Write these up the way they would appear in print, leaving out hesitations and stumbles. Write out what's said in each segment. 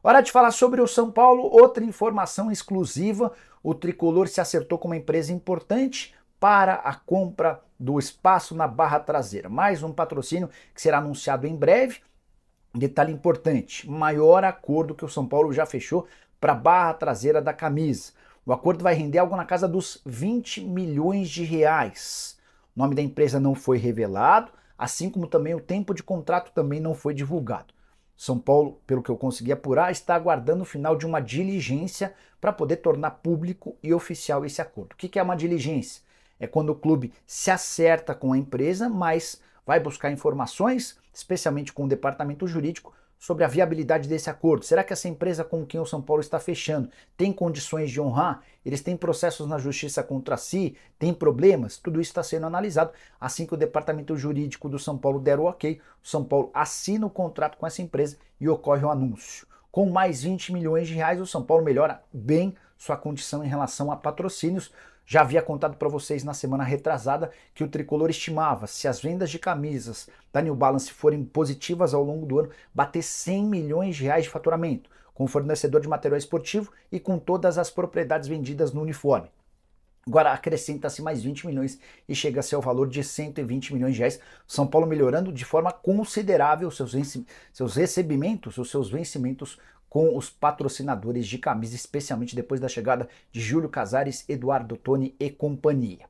Hora de falar sobre o São Paulo, outra informação exclusiva. O Tricolor se acertou com uma empresa importante para a compra do espaço na Barra Traseira. Mais um patrocínio que será anunciado em breve. Detalhe importante, maior acordo que o São Paulo já fechou para a Barra Traseira da camisa. O acordo vai render algo na casa dos 20 milhões de reais. O nome da empresa não foi revelado, assim como também o tempo de contrato também não foi divulgado. São Paulo, pelo que eu consegui apurar, está aguardando o final de uma diligência para poder tornar público e oficial esse acordo. O que é uma diligência? É quando o clube se acerta com a empresa, mas vai buscar informações, especialmente com o departamento jurídico, sobre a viabilidade desse acordo. Será que essa empresa com quem o São Paulo está fechando tem condições de honrar? Eles têm processos na justiça contra si? Tem problemas? Tudo isso está sendo analisado. Assim que o departamento jurídico do São Paulo der o ok, o São Paulo assina o contrato com essa empresa e ocorre o anúncio. Com mais 20 milhões de reais, o São Paulo melhora bem sua condição em relação a patrocínios. Já havia contado para vocês na semana retrasada que o Tricolor estimava, se as vendas de camisas da New Balance forem positivas ao longo do ano, bater 100 milhões de reais de faturamento, com o fornecedor de material esportivo e com todas as propriedades vendidas no uniforme. Agora acrescenta-se mais 20 milhões e chega-se ao valor de 120 milhões de reais. São Paulo melhorando de forma considerável seus recebimentos, os seus vencimentos com os patrocinadores de camisa, especialmente depois da chegada de Júlio Casares, Eduardo Toni e companhia.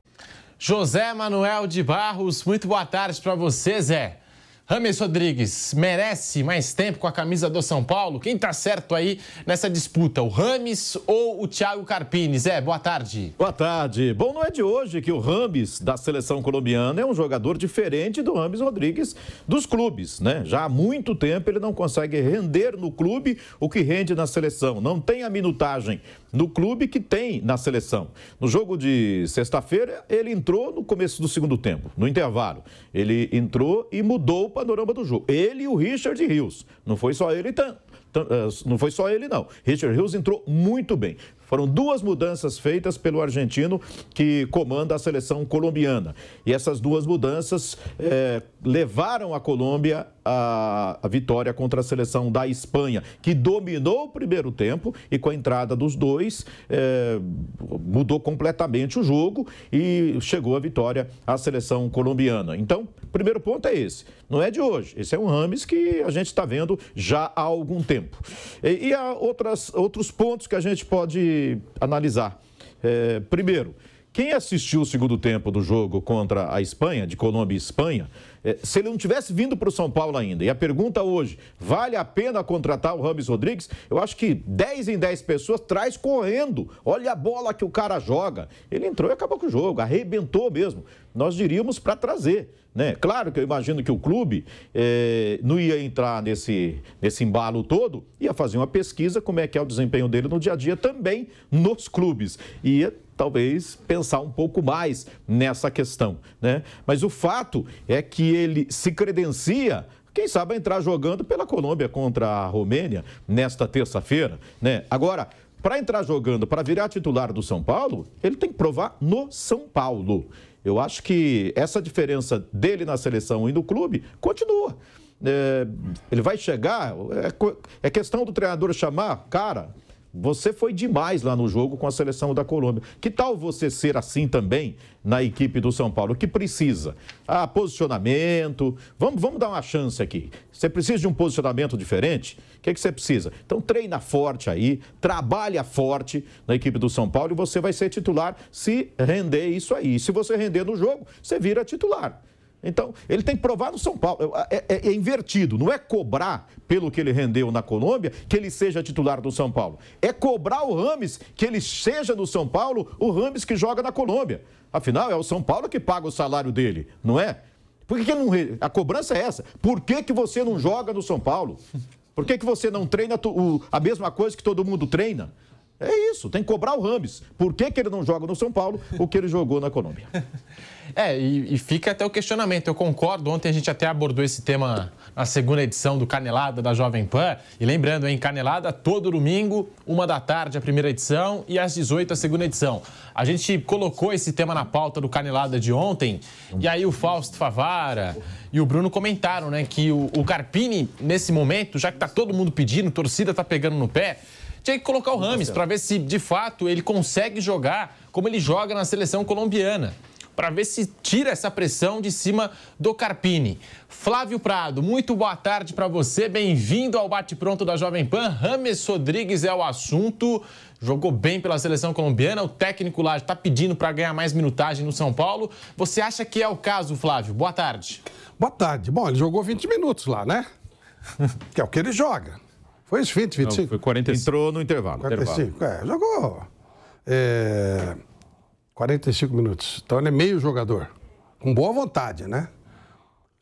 José Manuel de Barros, muito boa tarde para você, Zé. Rames Rodrigues merece mais tempo com a camisa do São Paulo? Quem tá certo aí nessa disputa, o Rames ou o Thiago Carpini? Zé, boa tarde. Boa tarde. Bom, não é de hoje que o Rames da seleção colombiana é um jogador diferente do Rames Rodrigues dos clubes, né? Já há muito tempo ele não consegue render no clube o que rende na seleção. Não tem a minutagem no clube que tem na seleção. No jogo de sexta-feira, ele entrou no começo do segundo tempo, no intervalo. Ele entrou e mudou o panorama do jogo. Ele e o Richard Rios. Não foi só ele, não. Richard Rios entrou muito bem. Foram duas mudanças feitas pelo argentino que comanda a seleção colombiana. E essas duas mudanças levaram a Colômbia à vitória contra a seleção da Espanha, que dominou o primeiro tempo e com a entrada dos dois mudou completamente o jogo e chegou a vitória à seleção colombiana. Então, o primeiro ponto é esse. Não é de hoje. Esse é um Rames que a gente está vendo já há algum tempo. E há outros pontos que a gente pode analisar. Primeiro, quem assistiu o segundo tempo do jogo contra a Espanha, de Colômbia e Espanha, se ele não tivesse vindo para o São Paulo ainda, e a pergunta hoje, vale a pena contratar o Rames Rodrigues? Eu acho que 10 em 10 pessoas traz correndo. Olha a bola que o cara joga. Ele entrou e acabou com o jogo, arrebentou mesmo. Nós diríamos para trazer, né? Claro que eu imagino que o clube não ia entrar nesse embalo todo, ia fazer uma pesquisa como é que é o desempenho dele no dia a dia também nos clubes. Ia talvez pensar um pouco mais nessa questão, né? Mas o fato é que ele se credencia, quem sabe, a entrar jogando pela Colômbia contra a Romênia nesta terça-feira, né? Agora, para entrar jogando, para virar titular do São Paulo, ele tem que provar no São Paulo. Eu acho que essa diferença dele na seleção e no clube continua. Ele vai chegar, é questão do treinador chamar, cara, você foi demais lá no jogo com a seleção da Colômbia. Que tal você ser assim também na equipe do São Paulo? O que precisa? Posicionamento. Vamos dar uma chance aqui. Você precisa de um posicionamento diferente? O que você precisa? Então treina forte aí, trabalha forte na equipe do São Paulo e você vai ser titular se render isso aí. Se você render no jogo, você vira titular. Então, ele tem que provar no São Paulo. É invertido, não é cobrar pelo que ele rendeu na Colômbia que ele seja titular do São Paulo. É cobrar o Rames que ele seja no São Paulo o Rames que joga na Colômbia. Afinal, é o São Paulo que paga o salário dele, não é? Por que não... A cobrança é essa. Por que você não joga no São Paulo? Por que você não treina a mesma coisa que todo mundo treina? É isso, tem que cobrar o Rames. Por que ele não joga no São Paulo o que ele jogou na Colômbia? E fica até o questionamento. Eu concordo, ontem a gente até abordou esse tema na segunda edição do Canelada da Jovem Pan. E lembrando, hein, Canelada todo domingo, 13h a primeira edição e às 18h a segunda edição. A gente colocou esse tema na pauta do Canelada de ontem e aí o Fausto Favara e o Bruno comentaram, né, que o Carpini, nesse momento, já que tá todo mundo pedindo, torcida tá pegando no pé, tinha que colocar o Rames para ver se, de fato, ele consegue jogar como ele joga na seleção colombiana. Para ver se tira essa pressão de cima do Carpini. Flávio Prado, muito boa tarde para você. Bem-vindo ao Bate-Pronto da Jovem Pan. Rames Rodrigues é o assunto. Jogou bem pela seleção colombiana. O técnico lá está pedindo para ganhar mais minutagem no São Paulo. Você acha que é o caso, Flávio? Boa tarde. Boa tarde. Bom, ele jogou 20 minutos lá, né? Que é o que ele joga. Foi isso, 20, 25? Não, foi 45. Entrou no intervalo. 45, jogou 45 minutos. Então ele é meio jogador. Com boa vontade, né?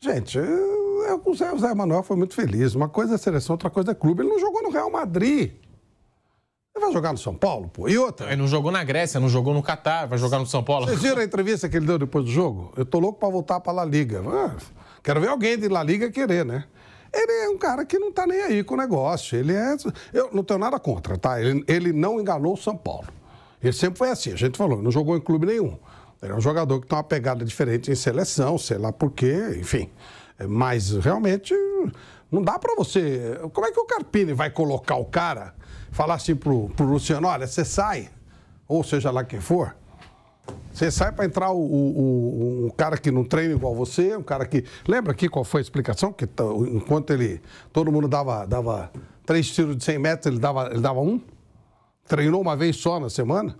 Gente, o Zé Manuel foi muito feliz. Uma coisa é seleção, outra coisa é clube. Ele não jogou no Real Madrid. Ele vai jogar no São Paulo, pô. E outra? Ele não jogou na Grécia, não jogou no Catar, vai jogar no São Paulo. Vocês viram a entrevista que ele deu depois do jogo? Eu tô louco pra voltar pra La Liga. Quero ver alguém de La Liga querer, né? Ele é um cara que não tá nem aí com o negócio. Eu não tenho nada contra, tá? Ele não enganou o São Paulo. Ele sempre foi assim, a gente falou, não jogou em clube nenhum. Ele é um jogador que tem uma pegada diferente em seleção, sei lá por quê, enfim. Mas realmente não dá pra você... Como é que o Carpini vai colocar o cara, falar assim pro Luciano, olha, você sai, ou seja lá quem for, você sai pra entrar um cara que não treina igual você, um cara que... Lembra aqui qual foi a explicação? Que enquanto todo mundo dava 3 tiros de 100 metros, ele dava 1? Treinou uma vez só na semana?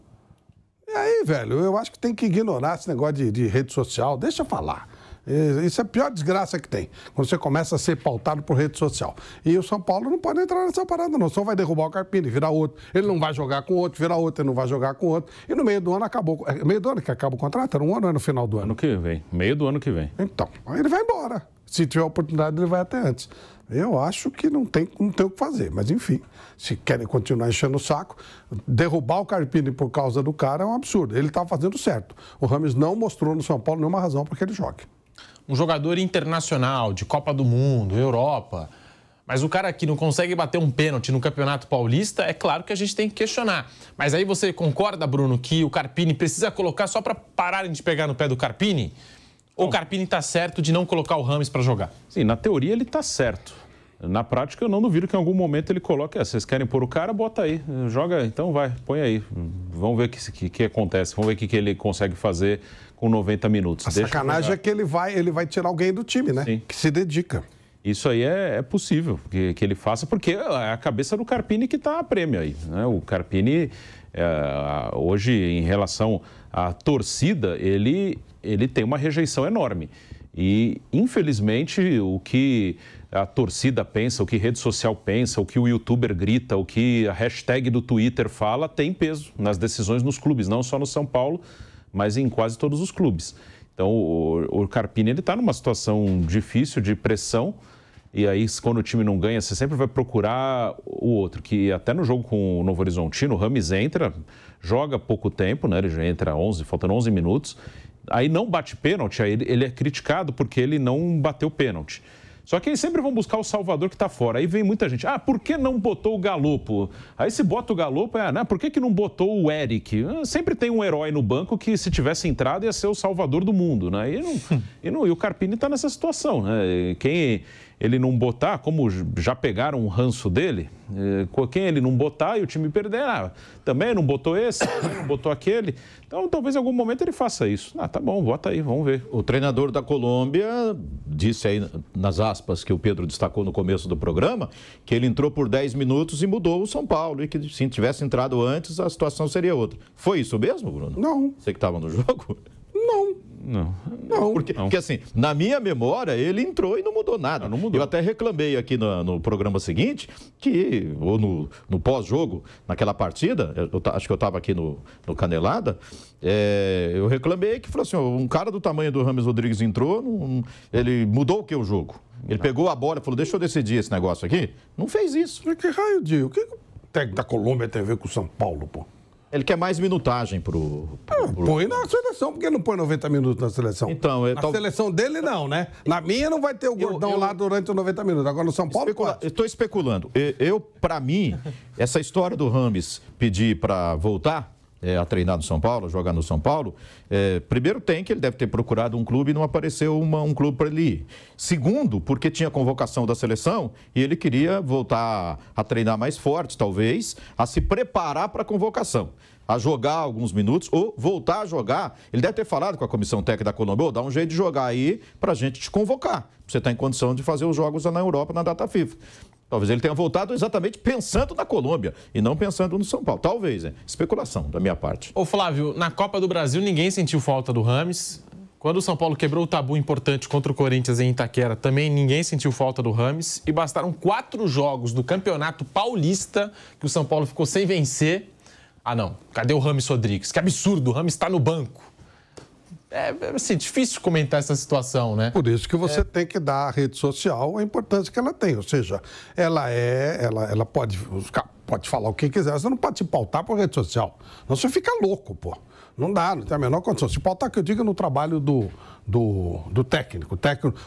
E aí, velho, eu acho que tem que ignorar esse negócio de rede social. Deixa eu falar. Isso é a pior desgraça que tem, quando você começa a ser pautado por rede social. E o São Paulo não pode entrar nessa parada, não. Só vai derrubar o Carpini, virar outro. Ele não vai jogar com outro, virar outro, ele não vai jogar com outro. E no meio do ano acabou. Meio do ano que acaba o contrato? Era um ano ou é no final do ano? Ano que vem. Meio do ano que vem. Então, aí ele vai embora. Se tiver oportunidade, ele vai até antes. Eu acho que não tem o que fazer, mas enfim, se querem continuar enchendo o saco, derrubar o Carpini por causa do cara é um absurdo. Ele está fazendo certo. O Rames não mostrou no São Paulo nenhuma razão para que ele jogue. Um jogador internacional, de Copa do Mundo, Europa, mas o cara que não consegue bater um pênalti no Campeonato Paulista, é claro que a gente tem que questionar. Mas aí você concorda, Bruno, que o Carpini precisa colocar só para pararem de pegar no pé do Carpini? Ou o Carpini está certo de não colocar o Rames para jogar? Sim, na teoria ele está certo. Na prática, eu não duvido que em algum momento ele coloque, vocês querem pôr o cara, bota aí, joga, então vai, põe aí. Vamos ver o que acontece, vamos ver o que ele consegue fazer com 90 minutos. A sacanagem é que ele vai tirar alguém do time, né? Sim. Que se dedica. Isso aí é possível que ele faça, porque é a cabeça do Carpini que está a prêmio aí, né? O Carpini, hoje, em relação à torcida, ele tem uma rejeição enorme. E, infelizmente, o que a torcida pensa, o que rede social pensa, o que o youtuber grita, o que a hashtag do Twitter fala, tem peso nas decisões nos clubes, não só no São Paulo, mas em quase todos os clubes. Então, o Carpini está numa situação difícil, de pressão, e aí, quando o time não ganha, você sempre vai procurar o outro, que até no jogo com o Novo Horizontino, o Rames entra, joga pouco tempo, né? Ele já entra faltando 11 minutos, aí não bate pênalti, aí ele é criticado porque ele não bateu pênalti. Só que eles sempre vão buscar o salvador que está fora. Aí vem muita gente, por que não botou o Galopo? Aí se bota o Galopo, por que não botou o Eric? Sempre tem um herói no banco que, se tivesse entrado, ia ser o salvador do mundo, né? E o Carpini está nessa situação, né? Quem ele não botar, como já pegaram um ranço dele, quem ele não botar e o time perder, também não botou esse, não botou aquele. Então, talvez em algum momento ele faça isso. Tá bom, bota aí, vamos ver. O treinador da Colômbia disse aí, nas aspas que o Pedro destacou no começo do programa, que ele entrou por 10 minutos e mudou o São Paulo, e que se tivesse entrado antes, a situação seria outra. Foi isso mesmo, Bruno? Não. Você que estava no jogo? Não. Porque assim, na minha memória, ele entrou e não mudou nada. Não mudou. Eu até reclamei aqui no programa seguinte, ou no pós-jogo, naquela partida, acho que eu estava aqui no Canelada, eu reclamei que falou assim, um cara do tamanho do Rames Rodrigues entrou, ele mudou o que o jogo? Ele pegou a bola e falou, deixa eu decidir esse negócio aqui. Não fez isso. Que raio de... técnico da Colômbia tem a ver com o São Paulo, pô? Ele quer mais minutagem pro... Põe na seleção, porque não põe 90 minutos na seleção? Então, na seleção dele, não, né? Na minha não vai ter o Gordão lá durante os 90 minutos. Agora no São Paulo, Estou especulando. Para mim, essa história do Rames pedir para voltar a treinar no São Paulo, jogar no São Paulo, primeiro tem que ele deve ter procurado um clube e não apareceu um clube para ele ir. Segundo, porque tinha convocação da seleção e ele queria voltar a treinar mais forte, talvez, a se preparar para a convocação, a jogar alguns minutos ou voltar a jogar. Ele deve ter falado com a comissão técnica da Colômbia, dá um jeito de jogar aí para a gente te convocar. Você está em condição de fazer os jogos na Europa na data FIFA. Talvez ele tenha voltado exatamente pensando na Colômbia e não pensando no São Paulo. Talvez, especulação da minha parte. Ô Flávio, na Copa do Brasil ninguém sentiu falta do Rames. Quando o São Paulo quebrou o tabu importante contra o Corinthians em Itaquera, também ninguém sentiu falta do Rames. E bastaram 4 jogos do Campeonato Paulista que o São Paulo ficou sem vencer. Ah não, cadê o Rames Rodrigues? Que absurdo, o Rames está no banco. É assim, difícil comentar essa situação, né? Por isso que você tem que dar à rede social a importância que ela tem. Ou seja, ela pode falar o que quiser, você não pode se pautar por rede social. Senão você fica louco, pô. Não dá, não tem a menor condição. Se pautar, que eu digo, no trabalho do técnico.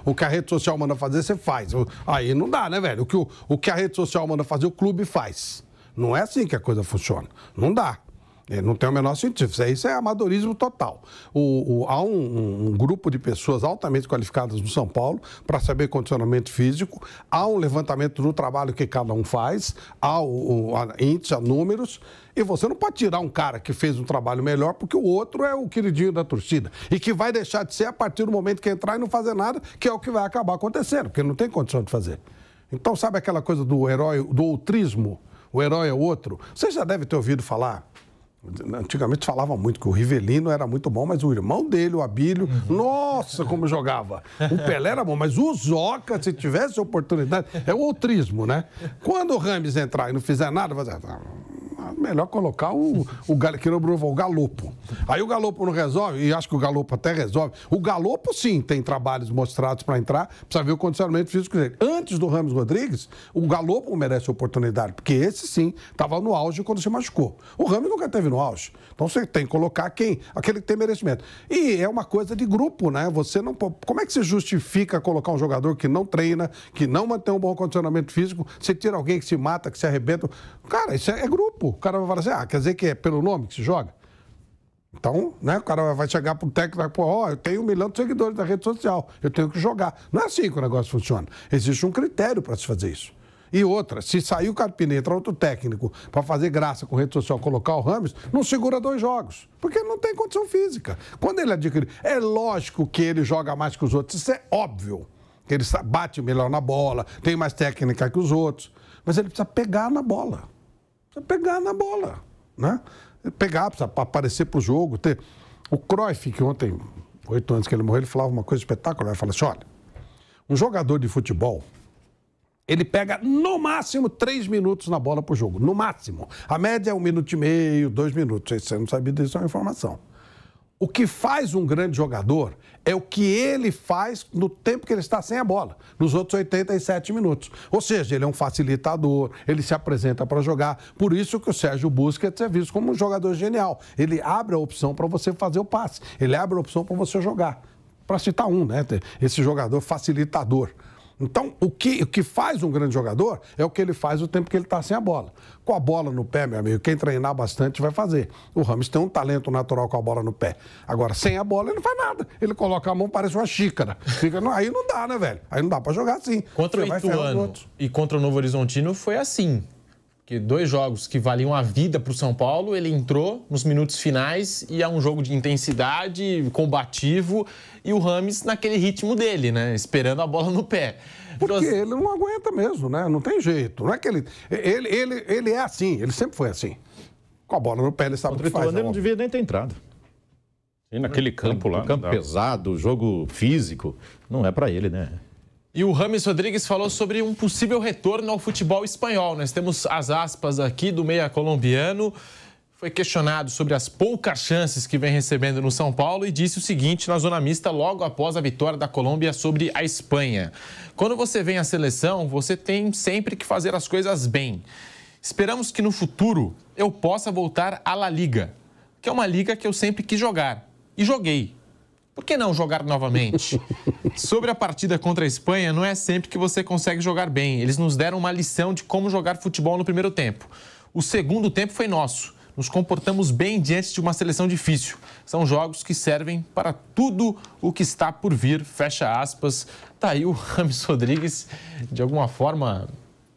O que a rede social manda fazer, você faz. Aí não dá, né, velho? O que a rede social manda fazer, o clube faz. Não é assim que a coisa funciona. Não dá. Não tem o menor sentido. Isso é amadorismo total. Há um grupo de pessoas altamente qualificadas no São Paulo para saber condicionamento físico. Há um levantamento do trabalho que cada um faz. Há índice, há números. E você não pode tirar um cara que fez um trabalho melhor porque o outro é o queridinho da torcida. E que vai deixar de ser a partir do momento que entrar e não fazer nada, que é o que vai acabar acontecendo, porque ele não tem condição de fazer. Então, sabe aquela coisa do herói, do outrismo? O herói é o outro? Você já deve ter ouvido falar. Antigamente falava muito que o Rivelino era muito bom, mas o irmão dele, o Abílio, nossa, como jogava. O Pelé era bom, mas o Zoca, se tivesse oportunidade, é o outrismo, né? Quando o Rames entrar e não fizer nada, vai dizer, melhor colocar o Galopo. Aí o Galopo não resolve, e acho que o Galopo até resolve. O Galopo, sim, tem trabalhos mostrados para entrar, precisa ver o condicionamento físico dele. Antes do Rames Rodrigues, o Galopo merece oportunidade, porque esse, sim, estava no auge quando se machucou. O Rames nunca teve no auge. Então você tem que colocar aquele que tem merecimento. E é uma coisa de grupo, né? Você não... Como é que você justifica colocar um jogador que não treina, que não mantém um bom condicionamento físico, você tira alguém que se mata, que se arrebenta? Cara, isso é grupo. O cara vai falar assim, quer dizer que é pelo nome que se joga? Então, né, o cara vai chegar pro técnico e vai falar, eu tenho 1 milhão de seguidores na rede social, eu tenho que jogar. Não é assim que o negócio funciona. Existe um critério para se fazer isso. E outra, se sair o Carpini, entrar outro técnico para fazer graça com rede social, colocar o Rames, não segura 2 jogos, porque ele não tem condição física. Quando ele adquire, é lógico que ele joga mais que os outros, isso é óbvio. Ele bate melhor na bola, tem mais técnica que os outros, mas ele precisa pegar na bola. Né? Pegar, precisa aparecer pro jogo. O Cruyff, que ontem, 8 anos que ele morreu, ele falava uma coisa espetacular. Ele falava assim, olha, um jogador de futebol, ele pega no máximo 3 minutos na bola por jogo, no máximo. A média é 1 minuto e meio, 2 minutos. Você não sabia disso, é uma informação. O que faz um grande jogador é o que ele faz no tempo que ele está sem a bola, nos outros 87 minutos. Ou seja, ele é um facilitador, ele se apresenta para jogar. Por isso que o Sérgio Busquets é visto como um jogador genial. Ele abre a opção para você fazer o passe, ele abre a opção para você jogar. Para citar um, né? Esse jogador facilitador. Então, o que faz um grande jogador é o que ele faz o tempo que ele está sem a bola. Com a bola no pé, meu amigo, quem treinar bastante vai fazer. O Rames tem um talento natural com a bola no pé. Agora, sem a bola, ele não faz nada. Ele coloca a mão, parece uma xícara. Aí não dá, né, velho? Aí não dá para jogar assim. Contra o Ituano e contra o Novo Horizontino foi assim. Que 2 jogos que valiam a vida para o São Paulo, ele entrou nos minutos finais e é um jogo de intensidade, combativo, e o Rames naquele ritmo dele, né? Esperando a bola no pé. Porque ele não aguenta mesmo, né? Não tem jeito. Não é que ele é assim, ele sempre foi assim. Com a bola no pé, ele sabe o que faz. Ele não devia nem ter entrado. E naquele campo lá. Campo pesado, jogo físico, não é para ele, né? E o Rames Rodrigues falou sobre um possível retorno ao futebol espanhol. Nós temos as aspas aqui do meia colombiano. Foi questionado sobre as poucas chances que vem recebendo no São Paulo e disse o seguinte na zona mista logo após a vitória da Colômbia sobre a Espanha. Quando você vem à seleção, você tem sempre que fazer as coisas bem. Esperamos que no futuro eu possa voltar à La Liga, que é uma liga que eu sempre quis jogar. E joguei. Por que não jogar novamente? Sobre a partida contra a Espanha, não é sempre que você consegue jogar bem. Eles nos deram uma lição de como jogar futebol no primeiro tempo. O segundo tempo foi nosso. Nos comportamos bem diante de uma seleção difícil. São jogos que servem para tudo o que está por vir, fecha aspas. Tá aí o James Rodrigues, de alguma forma,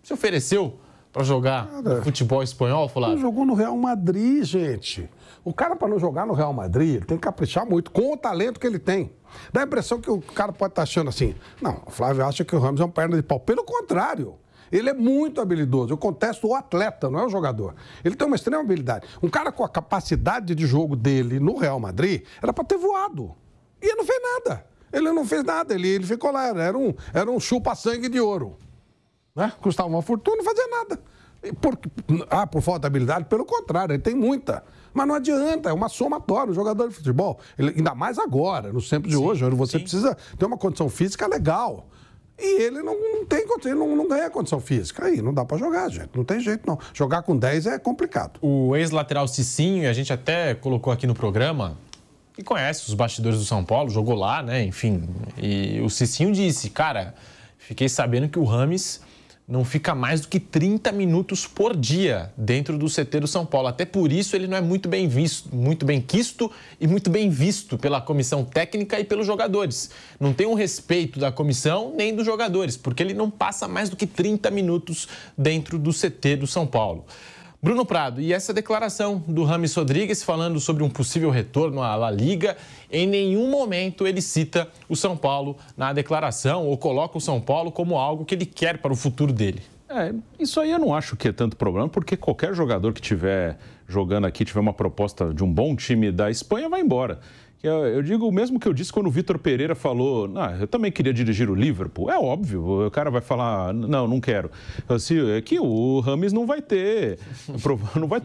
se ofereceu para jogar futebol espanhol, Flávio? Ele jogou no Real Madrid, gente. O cara, para não jogar no Real Madrid, ele tem que caprichar muito com o talento que ele tem. Dá a impressão que o cara pode estar achando assim, não, o Flávio acha que o Ramos é uma perna de pau. Pelo contrário, ele é muito habilidoso. Eu contesto o atleta, não é o jogador. Ele tem uma extrema habilidade. Um cara com a capacidade de jogo dele no Real Madrid, era para ter voado. E ele não fez nada. Ele não fez nada, ele ficou lá, era um chupa-sangue de ouro. Né? Custava uma fortuna, não fazia nada. Por falta de habilidade? Pelo contrário, ele tem muita. Mas não adianta, é uma somatória. O jogador de futebol, ainda mais agora, nos tempos de hoje, onde você precisa ter uma condição física legal. E ele não tem condição, ele não ganha condição física. Aí não dá pra jogar, gente. Não tem jeito, não. Jogar com 10 é complicado. O ex-lateral Cicinho, a gente até colocou aqui no programa, que conhece os bastidores do São Paulo, jogou lá, né? Enfim. E o Cicinho disse, cara, fiquei sabendo que o Rames não fica mais do que 30 minutos por dia dentro do CT do São Paulo. Até por isso ele não é muito bem quisto e muito bem visto pela comissão técnica e pelos jogadores. Não tem um respeito da comissão nem dos jogadores, porque ele não passa mais do que 30 minutos dentro do CT do São Paulo. Bruno Prado, e essa declaração do James Rodrigues falando sobre um possível retorno à La Liga, em nenhum momento ele cita o São Paulo na declaração ou coloca o São Paulo como algo que ele quer para o futuro dele. Isso aí eu não acho que é tanto problema, porque qualquer jogador que estiver jogando aqui, tiver uma proposta de um bom time da Espanha, vai embora. Eu digo o mesmo que eu disse quando o Vitor Pereira falou, eu também queria dirigir o Liverpool. É óbvio, o cara vai falar, não quero. É que o Rames não vai ter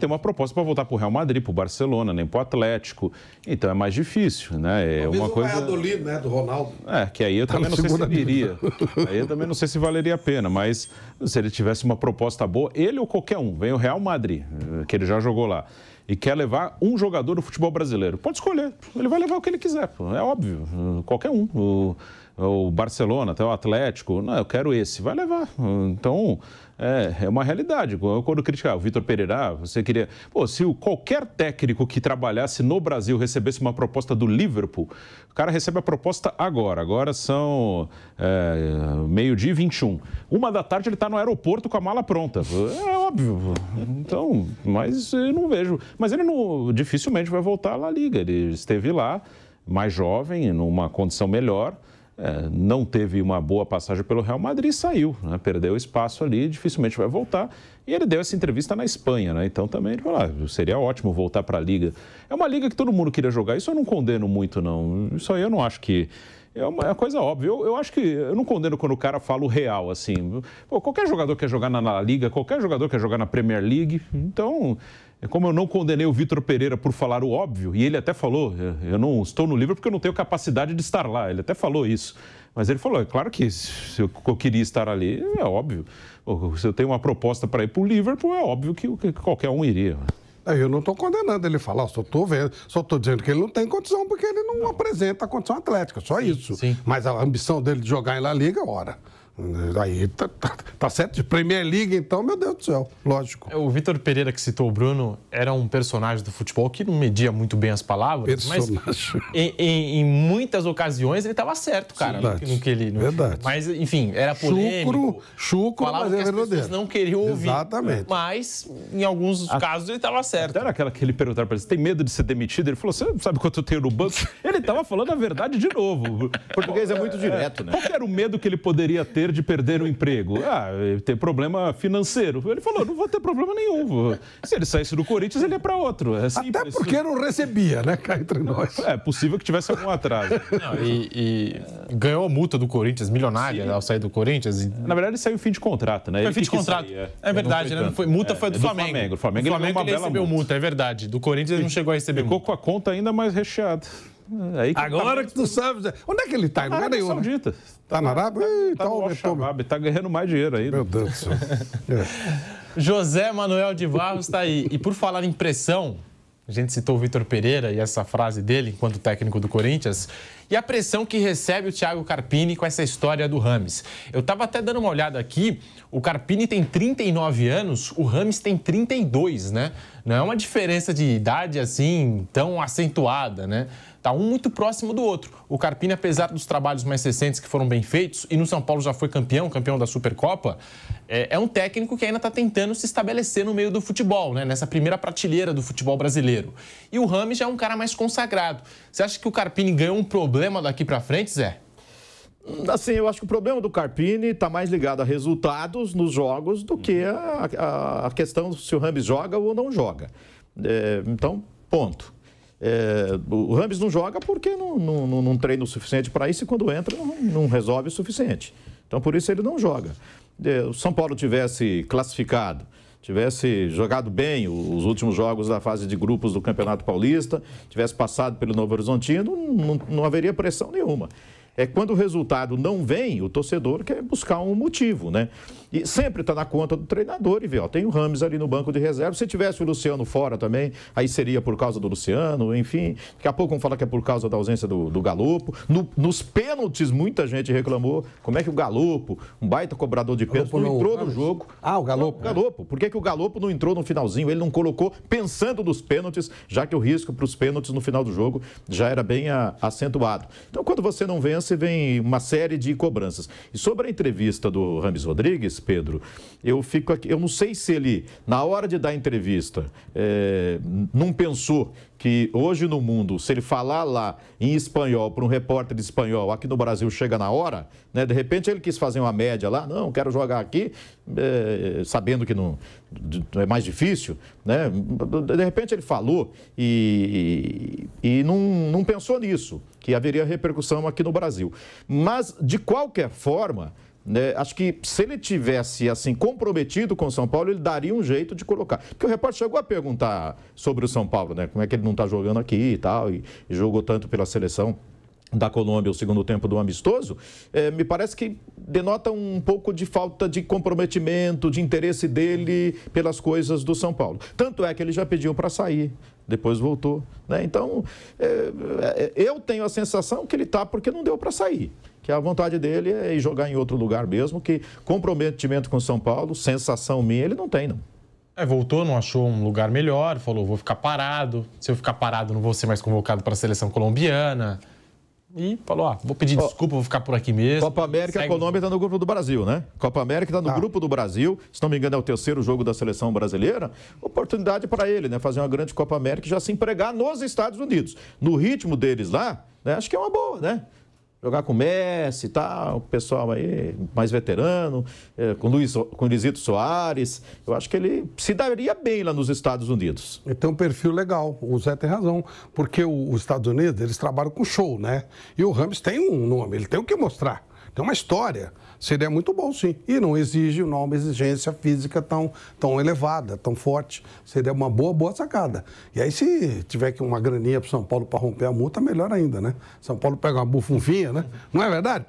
uma proposta para voltar para o Real Madrid, para o Barcelona, nem para o Atlético. Então é mais difícil, né? Talvez uma coisa. O Valladolid, né, do Ronaldo. Que aí eu também não sei se ele iria. Aí eu também não sei se valeria a pena, mas se ele tivesse uma proposta boa, ele ou qualquer um, vem o Real Madrid, que ele já jogou lá, e quer levar um jogador do futebol brasileiro, pode escolher. Ele vai levar o que ele quiser, é óbvio. Qualquer um. O Barcelona, até o Atlético, eu quero esse. Vai levar. Então, é uma realidade. Quando criticar o Vitor Pereira, você queria... se qualquer técnico que trabalhasse no Brasil recebesse uma proposta do Liverpool, o cara recebe a proposta agora. Agora são 12h21. 1h ele está no aeroporto com a mala pronta. É óbvio. Então, mas eu não vejo. Mas ele dificilmente vai voltar à La Liga. Ele esteve lá, mais jovem, numa condição melhor. Não teve uma boa passagem pelo Real Madrid e saiu, né? Perdeu espaço ali, dificilmente vai voltar. E ele deu essa entrevista na Espanha, né? Então também ele falou, seria ótimo voltar para a Liga. É uma liga que todo mundo queria jogar, isso eu não condeno muito, não. Isso aí eu não acho que... É uma coisa óbvia. Eu acho que eu não condeno quando o cara fala o real, assim. Qualquer jogador quer jogar na La Liga, qualquer jogador quer jogar na Premier League. Então, como eu não condenei o Vitor Pereira por falar o óbvio, e ele até falou, eu não estou no Liverpool porque eu não tenho capacidade de estar lá. Ele até falou isso. Mas ele falou, é claro que se eu queria estar ali, é óbvio. Se eu tenho uma proposta para ir para o Liverpool, é óbvio que qualquer um iria. Eu não estou condenando ele falar, só estou dizendo que ele não tem condição porque ele não apresenta a condição atlética, só isso. Sim. Mas a ambição dele de jogar em La Liga, ora. Aí tá certo, de Premier League, então, meu Deus do céu, lógico. O Vitor Pereira, que citou o Bruno, era um personagem do futebol que não media muito bem as palavras, mas em muitas ocasiões ele estava certo, cara. No que ele, verdade. Mas, enfim, era polêmico. Chucro, mas é verdadeiro. As pessoas não queriam ouvir. Exatamente. Mas, em alguns casos, ele estava certo. Era aquela que ele perguntaram para ele, você tem medo de ser demitido? Ele falou, você sabe quanto eu tenho no banco? Ele estava falando a verdade de novo. O português é muito direto, né? Qual era o medo que ele poderia ter de perder o emprego? Ter problema financeiro. Ele falou, não vou ter problema nenhum. Se ele saísse do Corinthians, ele ia para outro. Até porque não recebia, né, cá entre nós. É possível que tivesse algum atraso. E ganhou a multa do Corinthians, milionária, ao sair do Corinthians. Na verdade, ele saiu em fim de contrato, né? Foi fim de contrato. É verdade, né? Multa foi do Flamengo. O Flamengo ele recebeu multa, é verdade. Do Corinthians ele não chegou a receber multa. Ficou com a conta ainda mais recheada. Agora que tu sabe... Onde é que ele está? Em lugar nenhum, Saudita. Tá na Arábia? Tá ganhando mais dinheiro aí. Meu Deus do céu. José Manuel de Barros está aí. E por falar em pressão, a gente citou o Vitor Pereira e essa frase dele enquanto técnico do Corinthians, e a pressão que recebe o Thiago Carpini com essa história do Rames. Eu estava até dando uma olhada aqui, o Carpini tem 39 anos, o Rames tem 32, né? Não é uma diferença de idade assim tão acentuada, né? Tá um muito próximo do outro. O Carpini, apesar dos trabalhos mais recentes que foram bem feitos, e no São Paulo já foi campeão da Supercopa, é um técnico que ainda está tentando se estabelecer no meio do futebol, né? Nessa primeira prateleira do futebol brasileiro. E o Rames já é um cara mais consagrado. Você acha que o Carpini ganhou um problema daqui para frente, Zé? Assim, eu acho que o problema do Carpini está mais ligado a resultados nos jogos do que a questão se o Rames joga ou não joga. Então, ponto. O Rames não joga porque não treina o suficiente para isso e quando entra não resolve o suficiente. Então, por isso ele não joga. Se o São Paulo tivesse classificado, tivesse jogado bem os últimos jogos da fase de grupos do Campeonato Paulista, tivesse passado pelo Novo Horizontino, não haveria pressão nenhuma. Quando o resultado não vem, o torcedor quer buscar um motivo, né? E sempre está na conta do treinador e vê, ó, tem o Rames ali no banco de reserva. Se tivesse o Luciano fora também, aí seria por causa do Luciano, enfim. Daqui a pouco vamos falar que é por causa da ausência do Galopo. Nos pênaltis, muita gente reclamou. Como é que o Galopo, um baita cobrador de pênaltis, não entrou no jogo? Ah, o Galopo. O Galopo. Por que o Galopo não entrou no finalzinho? Ele não colocou pensando nos pênaltis, já que o risco para os pênaltis no final do jogo já era bem acentuado. Então, quando você não vence, vem uma série de cobranças. E sobre a entrevista do Rames Rodrigues, Pedro, eu não sei se ele, na hora de dar a entrevista, não pensou que hoje no mundo, se ele falar lá em espanhol para um repórter de espanhol, aqui no Brasil chega na hora, né? De repente ele quis fazer uma média lá, não, quero jogar aqui, sabendo que não é mais difícil, né? De repente ele falou e não pensou nisso, que haveria repercussão aqui no Brasil. Mas, de qualquer forma, né, acho que se ele tivesse assim comprometido com o São Paulo, ele daria um jeito de colocar. Porque o repórter chegou a perguntar sobre o São Paulo, né? Como é que ele não está jogando aqui e tal, e jogou tanto pela seleção da Colômbia o segundo tempo do amistoso, me parece que denota um pouco de falta de comprometimento, de interesse dele pelas coisas do São Paulo. Tanto é que ele já pediu para sair, depois voltou, né? Então, eu tenho a sensação que ele está porque não deu para sair. Que a vontade dele é ir jogar em outro lugar mesmo, que comprometimento com o São Paulo, sensação minha, ele não tem, não. Voltou, não achou um lugar melhor, falou, vou ficar parado. Se eu ficar parado, não vou ser mais convocado para a seleção colombiana. E falou, vou pedir desculpa, vou ficar por aqui mesmo. Copa América, a Colômbia está no grupo do Brasil, né? Copa América está no grupo do Brasil, se não me engano é o terceiro jogo da seleção brasileira. Oportunidade para ele, né? Fazer uma grande Copa América e já se empregar nos Estados Unidos. No ritmo deles lá, né? Acho que é uma boa, né? Jogar com Messi e tal, o pessoal aí mais veterano, com Luizito Soares. Eu acho que ele se daria bem lá nos Estados Unidos. Ele tem um perfil legal, o Zé tem razão. Porque os Estados Unidos, eles trabalham com show, né? E o Rames tem um nome, ele tem o que mostrar. Tem uma história. Seria muito bom, sim. E não exige uma exigência física tão elevada, tão forte. Seria uma boa sacada. E aí, se tiver que uma graninha para São Paulo para romper a multa, melhor ainda, né? São Paulo pega uma bufunfinha, né? Não é verdade?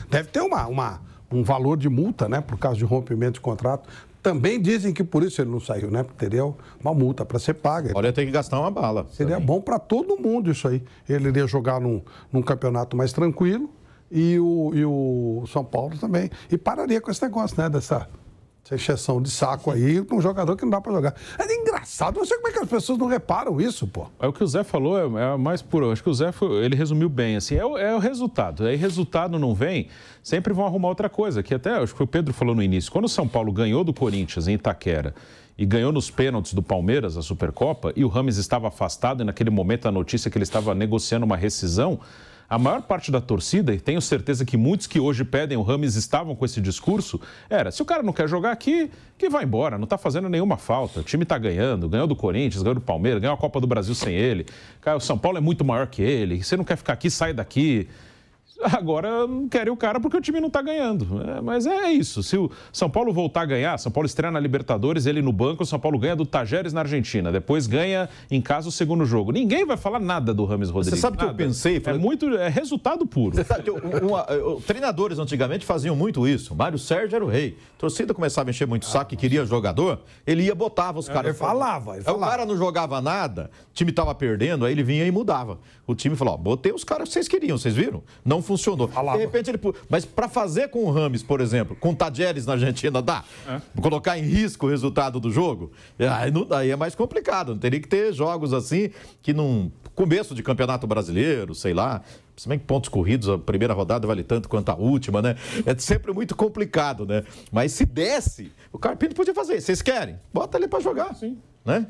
Deve ter um valor de multa, né? Por causa de rompimento de contrato. Também dizem que por isso ele não saiu, né? Porque teria uma multa para ser paga. Olha, tem que gastar uma bala. Seria bom para todo mundo isso aí. Ele iria jogar num campeonato mais tranquilo. E o São Paulo também. E pararia com esse negócio, né? Dessa encheção de saco aí com um jogador que não dá pra jogar. É engraçado, não sei como é que as pessoas não reparam isso, pô. O que o Zé falou é mais puro. Acho que o Zé ele resumiu bem, assim, é o resultado. Aí resultado não vem, sempre vão arrumar outra coisa, que até acho que o Pedro falou no início. Quando o São Paulo ganhou do Corinthians em Itaquera e ganhou nos pênaltis do Palmeiras a Supercopa, e o Rames estava afastado, e naquele momento a notícia que ele estava negociando uma rescisão, a maior parte da torcida, e tenho certeza que muitos que hoje pedem o Rames estavam com esse discurso, se o cara não quer jogar aqui, que vai embora, não está fazendo nenhuma falta. O time está ganhando, ganhou do Corinthians, ganhou do Palmeiras, ganhou a Copa do Brasil sem ele. Cara, o São Paulo é muito maior que ele, você não quer ficar aqui, sai daqui. agora não querem o cara porque o time não está ganhando. Mas é isso. Se o São Paulo voltar a ganhar, São Paulo estreia na Libertadores, ele no banco, o São Paulo ganha do Tajeres na Argentina. Depois ganha em casa o segundo jogo. Ninguém vai falar nada do Rames Rodrigues. Você sabe que eu pensei? É resultado puro. Você sabe que treinadores antigamente faziam muito isso. Mário Sérgio era o rei. A torcida começava a encher muito saco e queria jogador, ele ia, botava os caras. Ele falava. O cara não jogava nada, o time estava perdendo, aí ele vinha e mudava. O time falou, botei os caras que vocês queriam, vocês viram? Não funcionou. Falava. De repente ele... Mas para fazer com o Rames, por exemplo, com o Tajeres na Argentina, dá? Colocar em risco o resultado do jogo? Aí é mais complicado. Teria que ter jogos assim, que num começo de campeonato brasileiro, sei lá... Se bem que pontos corridos, a primeira rodada vale tanto quanto a última, né? É sempre muito complicado, né? Mas se desse, o Carpini podia fazer. Vocês querem? Bota ele para jogar, sim, né?